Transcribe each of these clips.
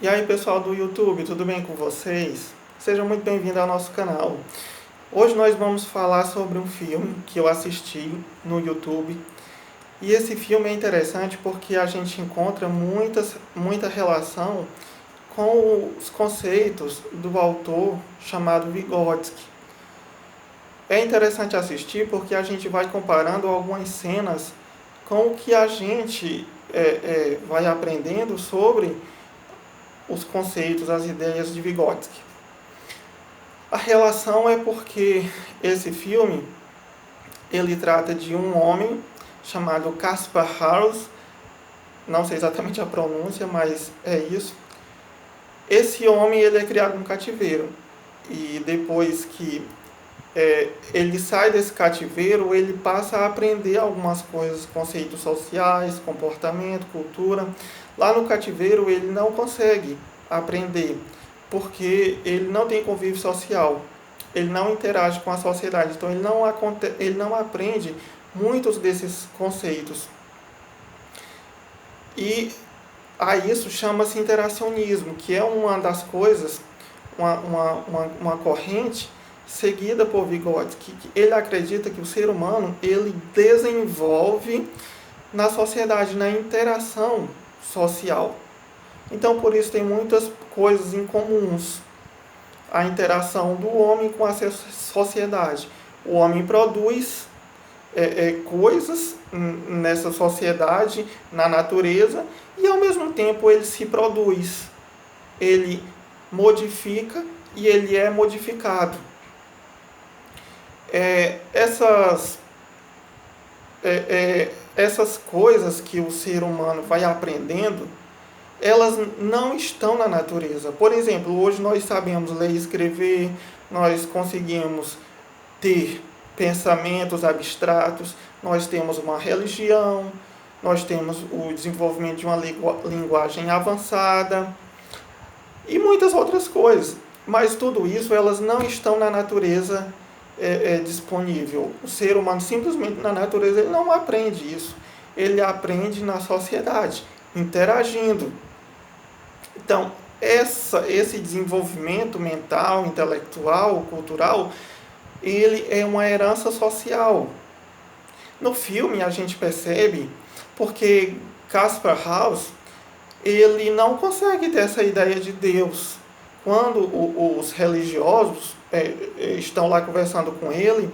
E aí pessoal do YouTube, tudo bem com vocês? Sejam muito bem-vindos ao nosso canal. Hoje nós vamos falar sobre um filme que eu assisti no YouTube. E esse filme é interessante porque a gente encontra muita relação com os conceitos do autor chamado Vygotsky. É interessante assistir porque a gente vai comparando algumas cenas com o que a gente vai aprendendo sobre os conceitos, as ideias de Vygotsky. A relação é porque esse filme ele trata de um homem chamado Kaspar Haus, não sei exatamente a pronúncia, mas é isso. Esse homem ele é criado no cativeiro e depois que ele sai desse cativeiro, ele passa a aprender algumas coisas, conceitos sociais, comportamento, cultura. Lá no cativeiro ele não consegue aprender, porque ele não tem convívio social, ele não interage com a sociedade, então ele não aprende muitos desses conceitos. E a isso chama-se interacionismo, que é uma das coisas, uma corrente seguida por Vygotsky. Ele acredita que o ser humano ele desenvolve na sociedade, na interação social. Então, por isso tem muitas coisas em comuns. A interação do homem com a sociedade. O homem produz coisas nessa sociedade, na natureza, e ao mesmo tempo ele se produz. Ele modifica e ele é modificado. Essas coisas que o ser humano vai aprendendo, elas não estão na natureza. Por exemplo, hoje nós sabemos ler e escrever, nós conseguimos ter pensamentos abstratos, nós temos uma religião, nós temos o desenvolvimento de uma linguagem avançada e muitas outras coisas. Mas tudo isso, elas não estão na natureza disponível. O ser humano simplesmente na natureza ele não aprende isso. Ele aprende na sociedade, interagindo. Então, esse desenvolvimento mental, intelectual, cultural, ele é uma herança social. No filme a gente percebe porque Kaspar Haus ele não consegue ter essa ideia de Deus. Quando os religiosos estão lá conversando com ele,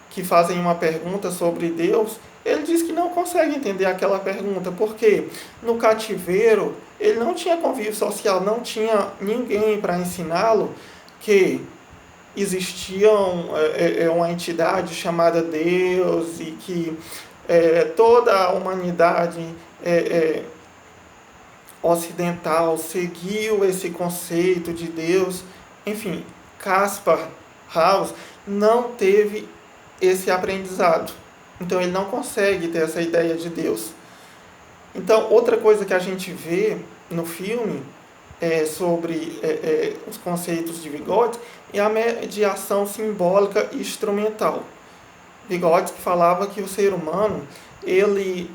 que fazem uma pergunta sobre Deus, ele diz que não consegue entender aquela pergunta, porque no cativeiro ele não tinha convívio social, não tinha ninguém para ensiná-lo que existia uma entidade chamada Deus e que toda a humanidade ocidental seguiu esse conceito de Deus. Enfim, Kaspar Haus não teve esse aprendizado. Então ele não consegue ter essa ideia de Deus. Então outra coisa que a gente vê no filme sobre os conceitos de Vygotsky é a mediação simbólica e instrumental. Vygotsky falava que o ser humano ele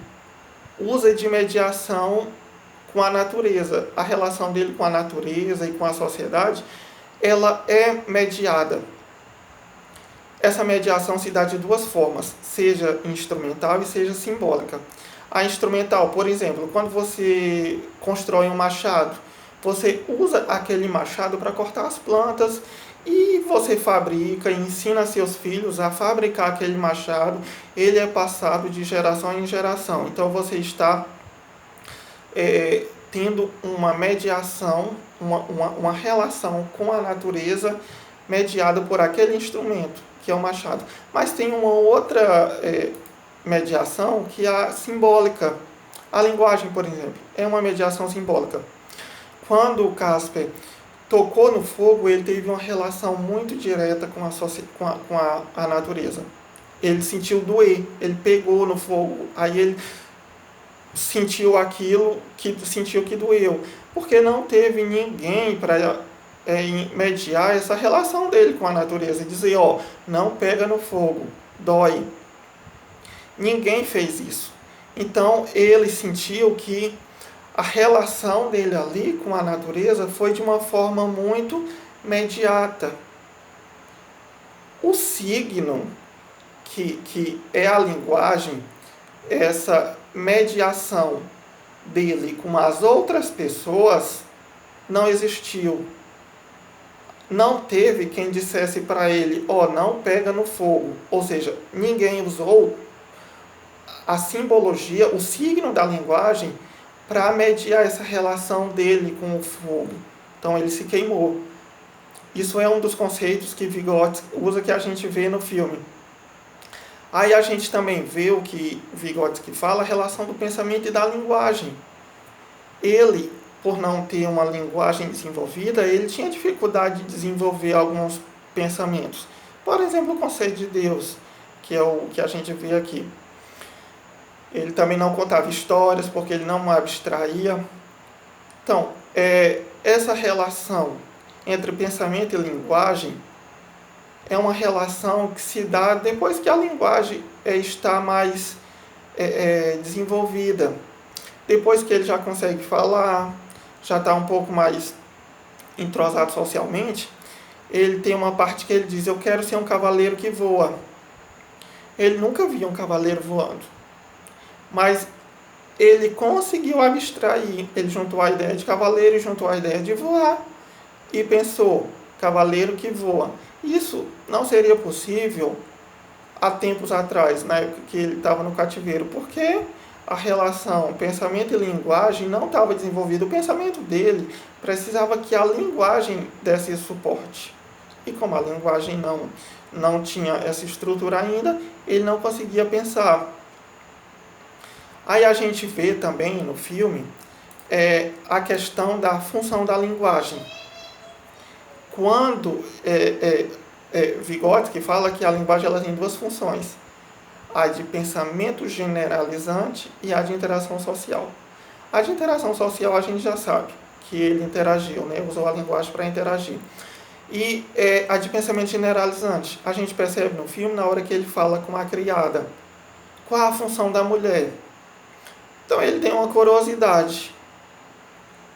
usa de mediação com a natureza. A relação dele com a natureza e com a sociedade, ela é mediada. Essa mediação se dá de duas formas, seja instrumental e seja simbólica. A instrumental, por exemplo, quando você constrói um machado, você usa aquele machado para cortar as plantas e você fabrica e ensina seus filhos a fabricar aquele machado. Ele é passado de geração em geração. Então você está tendo uma mediação, uma relação com a natureza mediada por aquele instrumento, que é o machado. Mas tem uma outra mediação que é a simbólica. A linguagem, por exemplo, é uma mediação simbólica. Quando o Caspar tocou no fogo, ele teve uma relação muito direta com a natureza. Ele sentiu doer, ele pegou no fogo, aí ele sentiu aquilo, sentiu que doeu, porque não teve ninguém para mediar essa relação dele com a natureza e dizer, não pega no fogo, dói. Ninguém fez isso. Então ele sentiu que a relação dele ali com a natureza foi de uma forma muito imediata. O signo, que é a linguagem, essa mediação dele com as outras pessoas, não existiu. Não teve quem dissesse para ele, não pega no fogo. Ou seja, ninguém usou a simbologia, o signo da linguagem, para mediar essa relação dele com o fogo. Então ele se queimou. Isso é um dos conceitos que Vygotsky usa, que a gente vê no filme. Aí a gente também vê o que Vygotsky fala, a relação do pensamento e da linguagem. Ele, por não ter uma linguagem desenvolvida, ele tinha dificuldade de desenvolver alguns pensamentos. Por exemplo, o conceito de Deus, que é o que a gente vê aqui. Ele também não contava histórias, porque ele não abstraía. Então, essa relação entre pensamento e linguagem é uma relação que se dá depois que a linguagem está mais desenvolvida. Depois que ele já consegue falar, já está um pouco mais entrosado socialmente, ele tem uma parte que ele diz, eu quero ser um cavaleiro que voa. Ele nunca viu um cavaleiro voando. Mas ele conseguiu abstrair, ele juntou a ideia de cavaleiro e juntou a ideia de voar. E pensou, cavaleiro que voa. Isso não seria possível há tempos atrás, na época que ele estava no cativeiro, porque a relação pensamento e linguagem não estava desenvolvida. O pensamento dele precisava que a linguagem desse suporte. E como a linguagem não tinha essa estrutura ainda, ele não conseguia pensar. Aí a gente vê também no filme a questão da função da linguagem. Quando Vygotsky fala que a linguagem ela tem duas funções, a de pensamento generalizante e a de interação social. A de interação social a gente já sabe, que ele interagiu, usou a linguagem para interagir. E a de pensamento generalizante, a gente percebe no filme, na hora que ele fala com a criada, qual a função da mulher. Então ele tem uma curiosidade.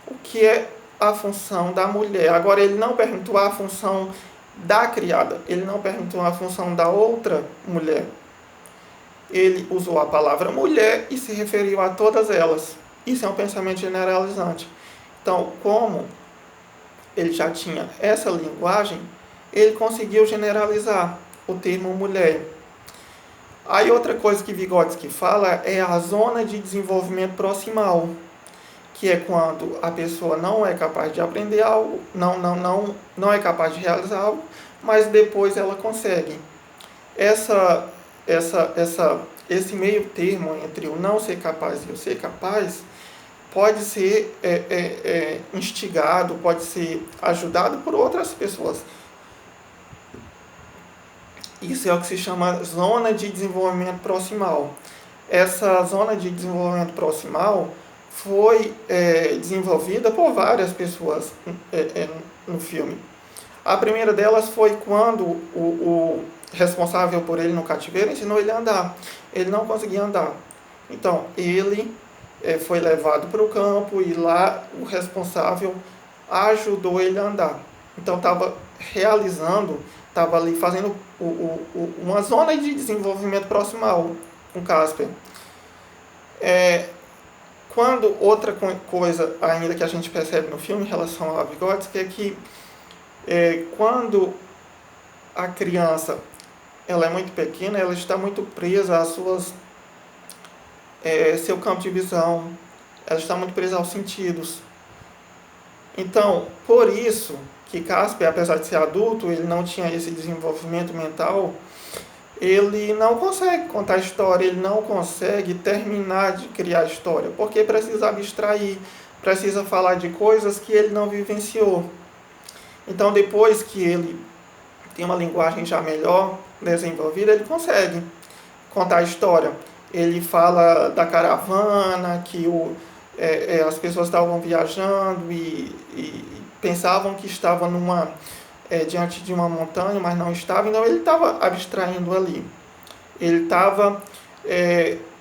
O que é a função da mulher? Agora ele não perguntou a função da criada, ele não perguntou a função da outra mulher. Ele usou a palavra mulher e se referiu a todas elas. Isso é um pensamento generalizante. Então, como ele já tinha essa linguagem, ele conseguiu generalizar o termo mulher. Aí outra coisa que Vygotsky fala é a zona de desenvolvimento proximal, que é quando a pessoa não é capaz de aprender algo, não é capaz de realizar algo, mas depois ela consegue. Esse meio termo entre o não ser capaz e o ser capaz pode ser instigado, pode ser ajudado por outras pessoas. Isso é o que se chama zona de desenvolvimento proximal. Essa zona de desenvolvimento proximal foi desenvolvida por várias pessoas no filme. A primeira delas foi quando o responsável por ele no cativeiro ensinou ele a andar. Ele não conseguia andar. Então, ele foi levado para o campo e lá o responsável ajudou ele a andar. Então, estava ali fazendo uma zona de desenvolvimento proximal com Casper. Quando outra coisa ainda que a gente percebe no filme em relação a Vygotsky é que quando a criança ela é muito pequena, ela está muito presa às seu campo de visão, ela está muito presa aos sentidos. Então, por isso que Casper, apesar de ser adulto, ele não tinha esse desenvolvimento mental, ele não consegue contar história, ele não consegue terminar de criar história, porque precisa abstrair, precisa falar de coisas que ele não vivenciou. Então, depois que ele tem uma linguagem já melhor desenvolvida, ele consegue contar a história. Ele fala da caravana, que as pessoas estavam viajando e pensavam que estavam diante de uma montanha, mas não estava. Então ele estava abstraindo ali. Ele estava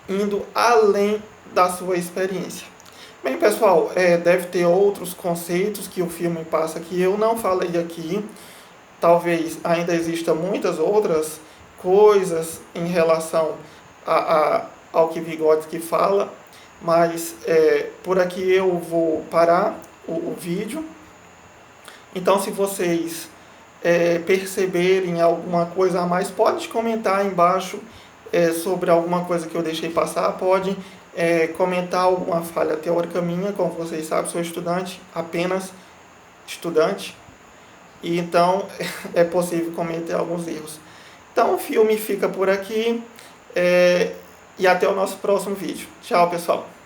indo além da sua experiência. Bem, pessoal, deve ter outros conceitos que o filme passa que eu não falei aqui. Talvez ainda exista muitas outras coisas em relação ao que Vygotsky fala, mas por aqui eu vou parar o vídeo. Então, se vocês perceberem alguma coisa a mais, pode comentar aí embaixo sobre alguma coisa que eu deixei passar, pode comentar alguma falha teórica minha. Como vocês sabem, sou estudante, apenas estudante, e então é possível cometer alguns erros. Então o filme fica por aqui, e até o nosso próximo vídeo. Tchau, pessoal!